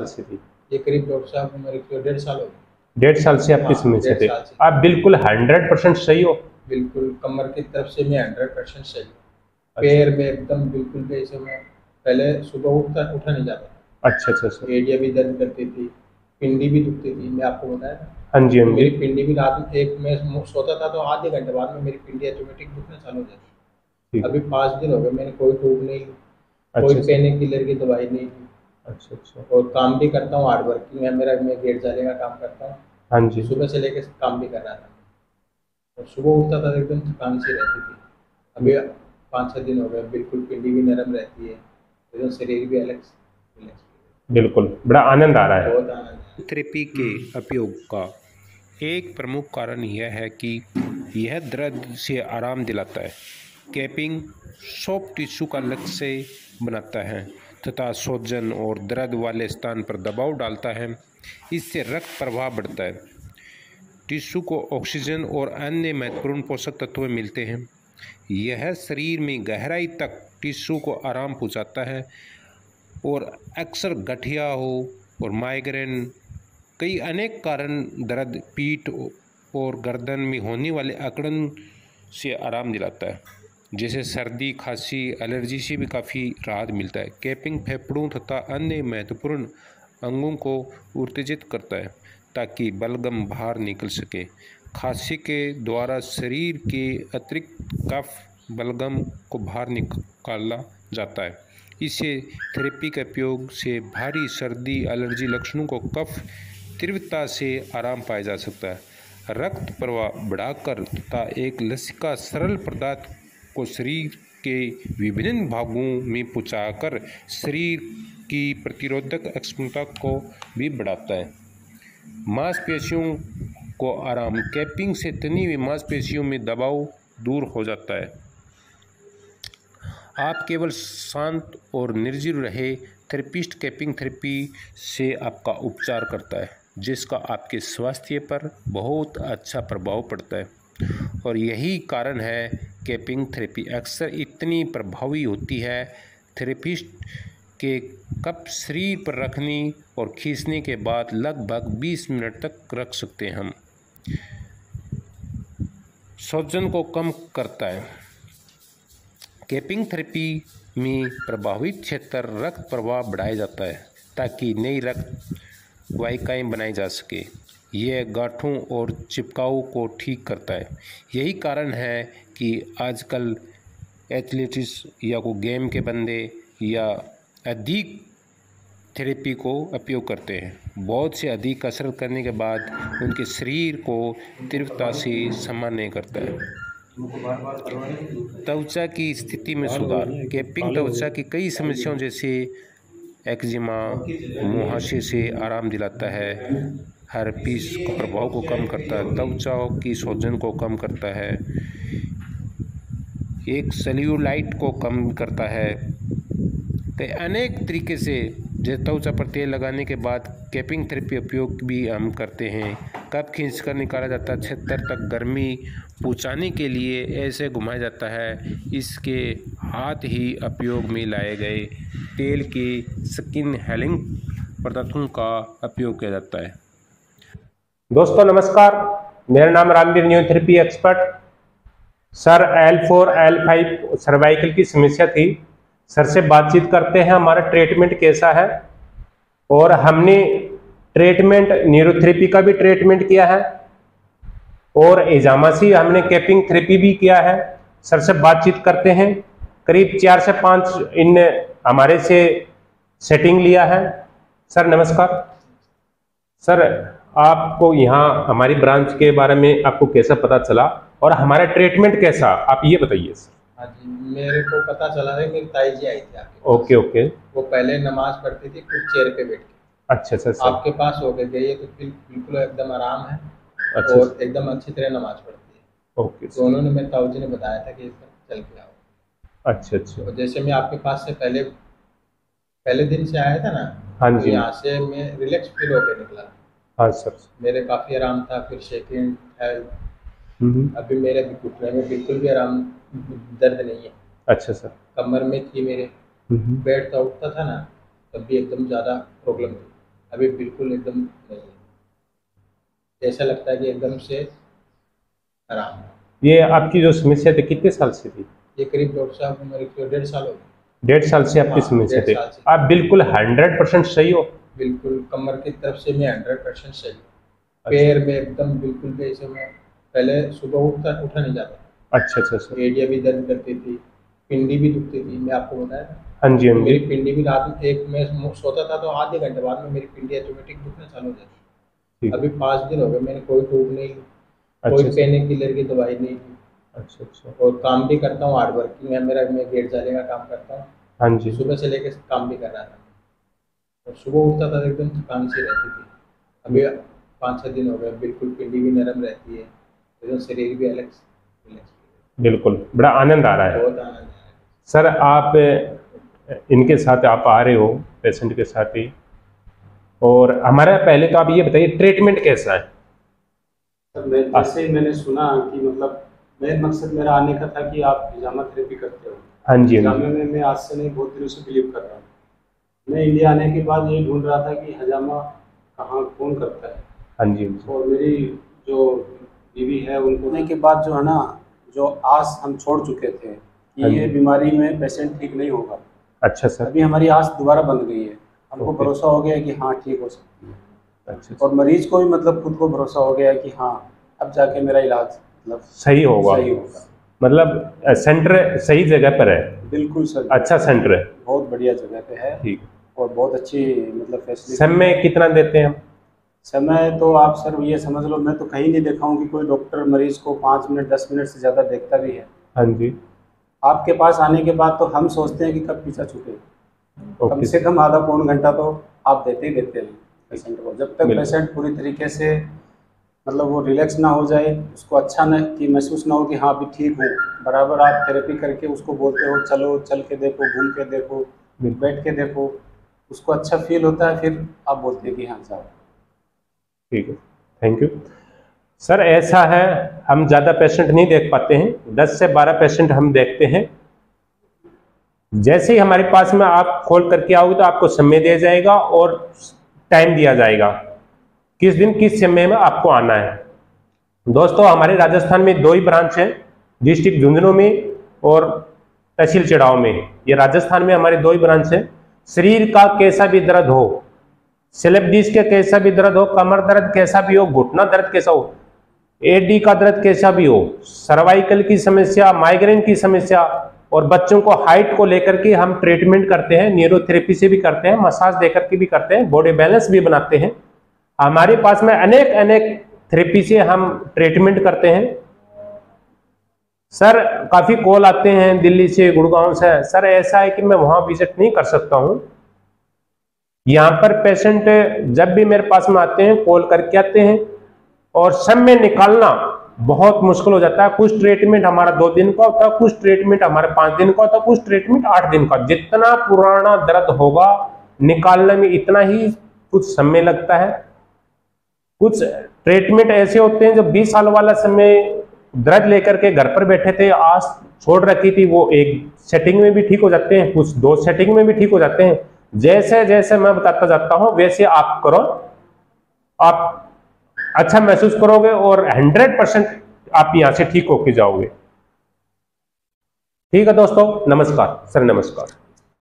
से थी? ये करीब डॉक्टर साहब मेरे को 1.5 साल हो गए। 1.5 साल से आपकी समस्या थी? आप बिल्कुल 100% सही हो? बिल्कुल कमर की तरफ से मैं 100% सही हूँ। अच्छा। पैर में एकदम बिल्कुल जैसे मैं पहले सुबह उठा नहीं जाता था। अच्छा अच्छा अच्छा। एड़ियाँ भी दर्द करती थी, पिंडी भी दुखती थी, मैं आपको बताया ना। हाँ जी हाँ जी। मेरी पिंडी भी रात में मैं सोता था तो आधे घंटे बाद में मेरी पिंडी ऑटोमेटिक दुखना चालू हो जाती। अभी 5 दिन हो गए, मैंने कोई टूक नहीं, कोई अच्छा पेन किलर की दवाई नहीं ली। अच्छा अच्छा। और काम भी करता हूँ, हार्ड वर्किंग है मेरा, मैं गेट जाने का काम करता हूँ। हाँ जी। सुबह से लेकर काम भी कर रहा था और सुबह उठता था एकदम थकान सी रहती थी। अभी 5-6 दिन हो गए, बिल्कुल पिंडी भी नरम रहती है, एकदम शरीर भी रिलैक्स। बिल्कुल, बड़ा आनंद आ रहा है। बहुत आनंद। थेरेपी के उपयोग का एक प्रमुख कारण यह है कि यह दर्द से आराम दिलाता है। कैपिंग सॉफ्ट टिश्यू का लक्ष्य बनाता है तथा सूजन और दर्द वाले स्थान पर दबाव डालता है। इससे रक्त प्रवाह बढ़ता है, टिश्यू को ऑक्सीजन और अन्य महत्वपूर्ण पोषक तत्व मिलते हैं। यह शरीर में गहराई तक टिश्यू को आराम पहुंचाता है और अक्सर गठिया हो और माइग्रेन कई अनेक कारण दर्द, पीठ और गर्दन में होने वाले अकड़न से आराम दिलाता है। जैसे सर्दी, खांसी, एलर्जी से भी काफ़ी राहत मिलता है। कैपिंग फेफड़ों तथा अन्य महत्वपूर्ण अंगों को उत्तेजित करता है ताकि बलगम बाहर निकल सके। खांसी के द्वारा शरीर के अतिरिक्त कफ बलगम को बाहर निकाला जाता है। इससे थेरेपी के उपयोग से भारी सर्दी, एलर्जी लक्षणों को कफ तीव्रता से आराम पाया जा सकता है। रक्त प्रवाह बढ़ाकर तथा एक लसिका सरल पदार्थ को शरीर के विभिन्न भागों में पहुंचाकर शरीर की प्रतिरोधक क्षमता को भी बढ़ाता है। मांसपेशियों को आराम, कैपिंग से तनी हुई मांसपेशियों में दबाव दूर हो जाता है। आप केवल शांत और निर्जीव रहे। थेरेपिस्ट कैपिंग थेरेपी से आपका उपचार करता है जिसका आपके स्वास्थ्य पर बहुत अच्छा प्रभाव पड़ता है और यही कारण है कैपिंग थेरेपी अक्सर इतनी प्रभावी होती है। थेरेपिस्ट के कप शरीर पर रखने और खींचने के बाद लगभग 20 मिनट तक रख सकते हैं हम। सूजन को कम करता है। कैपिंग थेरेपी में प्रभावित क्षेत्र रक्त प्रवाह बढ़ाया जाता है ताकि नई रक्त वाहिकाएँ बनाई जा सके। यह गांठों और चिपकाव को ठीक करता है। यही कारण है कि आजकल एथलीट्स या को गेम के बंदे या अधिक थेरेपी को उपयोग करते हैं। बहुत से अधिक कसरत करने के बाद उनके शरीर को तीव्रता से सामान्य करता है। त्वचा की स्थिति में सुधार। कैपिंग त्वचा की कई समस्याओं जैसे एक्जिमा, मुहासे से आराम दिलाता है। हर्पीस के प्रभाव को कम करता है। त्वचा की सूजन को कम करता है। एक सेल्यूलाइट को कम करता है। कई अनेक तरीके से जैसे त्वचा पर तेल लगाने के बाद कैपिंग थेरेपी उपयोग भी हम करते हैं। कप खींचकर निकाला जाता है। क्षेत्र तक गर्मी पहुंचाने के लिए ऐसे घुमाया जाता है। इसके हाथ ही उपयोग में लाए गए तेल के स्किन हेलिंग पदार्थों का उपयोग किया जाता है। दोस्तों नमस्कार, मेरा नाम Ramveer, neurotherapy expert. Sir L4 L5 cervical की समस्या थी। सर से बातचीत करते हैं, हमारा ट्रीटमेंट कैसा है। और हमने ट्रीटमेंट न्यूरोथेरेपी का भी ट्रीटमेंट किया है और एजामासी हमने कैपिंग थेरेपी भी किया है। सर से बातचीत करते हैं। करीब 4 से 5 इन हमारे से सेटिंग लिया है। सर नमस्कार। सर आपको यहाँ हमारी ब्रांच के बारे में आपको कैसा पता चला और हमारा ट्रीटमेंट कैसा, आप ये बताइए सर। हाँ जी, मेरे को पता चला है, मेरी ताई जी आई थी आपके पास। Okay okay. वो पहले नमाज पढ़ती थी कुछ चेयर पे बैठ के। अच्छा अच्छा सर। आपके पास होकर गई है तो बिल्कुल एकदम आराम है। अच्छा और एकदम अच्छी तरह नमाज पढ़ती है। ओके तो उन्होंने मेरे ताऊ जी ने बताया था कि इसका चल के आओ। अच्छा अच्छा। और जैसे मैं आपके पास से पहले दिन से आया था ना। हाँ तो जी। यहाँ से मैं रिलैक्स फील होकर निकला। हाँ सर। मेरे काफ़ी आराम था। फिर सेकेंड है, अभी मेरे घुटने में बिल्कुल भी आराम, दर्द नहीं है। अच्छा सर। कमर में थी मेरे, बैठता उठता था ना तब भी एकदम ज़्यादा प्रॉब्लम थी। अभी बिल्कुल एकदम नहीं है, ऐसा लगता है कि एकदम से आराम है। ये आपकी जो समस्या थी कितने साल से थी? ये करीब 1.5 साल हो गए। 1.5 साल से आपकी हाँ, समस्या 1.5 थी। साल से। आप बिल्कुल 100% सही हो? बिल्कुल कमर की तरफ से मैं 100% सही हूँ। पैर में एकदम बिल्कुल भी ऐसे मैं पहले सुबह उठा नहीं जाता था। अच्छा। एड़ियाँ भी दर्द करती थी, पिंडी भी दुखती थी, मैं आपको बताया ना। हाँ जी, हाँ मेरी जी। पिंडी भी रात में मैं सोता था तो आधे घंटे बाद में मेरी पिंडी ऑटोमेटिक दुखना चालू हो जाती। ठीक है। अभी 5 दिन हो गए, मैंने कोई टूब नहीं, कोई अच्छा पेन किलर की दवाई नहीं ली। अच्छा। और काम भी करता हूँ, हार्ड वर्किंग है मेरा, मैं गेट जाने का काम करता हूँ। हाँ जी। सुबह से लेकर काम भी कर रहा था और सुबह उठता था तो एकदम थकान सी रहती थी। अभी 5-6 दिन हो गए, बिल्कुल पिंडी भी नरम रहती है, एकदम शरीर भी रिलैक्स। बिल्कुल, बड़ा आनंद आ रहा है। बहुत आनंद है। सर आप इनके साथ आप आ रहे हो, पेशेंट के साथ ही, और हमारा पहले तो आप ये बताइए ट्रीटमेंट कैसा है? सर जैसे ही मैंने सुना कि मतलब मेन मकसद मेरा आने का था कि आप हिजामा थेरेपी करते हो। हाँ जी, हाँ हिजामे जी। में मैं आज से नहीं बहुत दिनों से बिलीव कर रहा हूँ। मैं इंडिया आने के बाद ये ढूंढ रहा था कि हिजामा कहाँ कौन करता है। हाँ जी, हाँ जी। और मेरी जो बीवी है उनको होने के बाद जो है ना, जो आस हम छोड़ चुके थे कि हाँ ये जी। बीमारी में पेशेंट ठीक नहीं होगा, अच्छा सर। अभी हमारी आस दोबारा बन गई है। हमको ओके। भरोसा हो गया है कि हाँ ठीक हो सकती है। अच्छा और मरीज को भी मतलब खुद को भरोसा हो गया है कि हाँ अब जाके मेरा इलाज मतलब सही होगा। सही होगा। मतलब सेंटर सही जगह पर है? बिल्कुल सर, अच्छा सेंटर है। बहुत बढ़िया जगह पे है ठीक। और बहुत अच्छी मतलब फैसिलिटी। समय कितना देते हैं हम? समय तो आप सर ये समझ लो, मैं तो कहीं नहीं देखा हूँ कि कोई डॉक्टर मरीज को 5 मिनट 10 मिनट से ज़्यादा देखता भी है। हाँ जी। आपके पास आने के बाद तो हम सोचते हैं कि कब पीछा छूटे। कम ओके। से कम आधा पौन घंटा तो आप देते ही देते हैं पेशेंट को, जब तक बिल्कुल। पेशेंट पूरी तरीके से मतलब वो रिलैक्स ना हो जाए, उसको अच्छा न कि महसूस ना हो कि हाँ अभी ठीक हूँ। बराबर आप थेरेपी करके उसको बोलते हो चलो, चल के देखो, घूम के देखो, बैठ के देखो, उसको अच्छा फील होता है, फिर आप बोलते हैं कि हाँ जाओ। ठीक है, थैंक यू सर। ऐसा है, हम ज़्यादा पेशेंट नहीं देख पाते हैं, 10 से 12 पेशेंट हम देखते हैं। जैसे ही हमारे पास में आप खोल करके आओगे तो आपको समय दिया जाएगा और टाइम दिया जाएगा किस दिन किस समय में आपको आना है। दोस्तों हमारे राजस्थान में 2 ही ब्रांच है, डिस्ट्रिक्ट झुंझुनू में और तहसील चिड़ाव में। ये राजस्थान में हमारे 2 ही ब्रांच है। शरीर का कैसा भी दर्द हो, स्लिप डिस्क का कैसा भी दर्द हो, कमर दर्द कैसा भी हो, घुटना दर्द कैसा हो, एडी का दर्द कैसा भी हो, सर्वाइकल की समस्या, माइग्रेन की समस्या, और बच्चों को हाइट को लेकर के हम ट्रीटमेंट करते हैं, न्यूरोथेरेपी से भी करते हैं, मसाज देकर के भी करते हैं, बॉडी बैलेंस भी बनाते हैं। हमारे पास में अनेक अनेक थेरेपी से हम ट्रीटमेंट करते हैं। सर काफी कॉल आते हैं दिल्ली से, गुड़गांव से, सर ऐसा है कि मैं वहां विजिट नहीं कर सकता हूं। यहाँ पर पेशेंट जब भी मेरे पास में आते हैं कॉल करके आते हैं और समय निकालना बहुत मुश्किल हो जाता है। कुछ ट्रीटमेंट हमारा 2 दिन का होता है, कुछ ट्रीटमेंट हमारा 5 दिन का होता है, कुछ ट्रीटमेंट 8 दिन का। जितना पुराना दर्द होगा निकालने में इतना ही कुछ समय लगता है। कुछ ट्रीटमेंट ऐसे होते हैं जो 20 साल वाला समय दर्द लेकर के घर पर बैठे थे, आस छोड़ रखी थी, वो एक सेटिंग में भी ठीक हो जाते हैं, कुछ 2 सेटिंग में भी ठीक हो जाते हैं। जैसे जैसे मैं बताता जाता हूं वैसे आप करो, आप अच्छा महसूस करोगे और 100% आप यहां से ठीक होके जाओगे। ठीक है दोस्तों, नमस्कार सर, नमस्कार।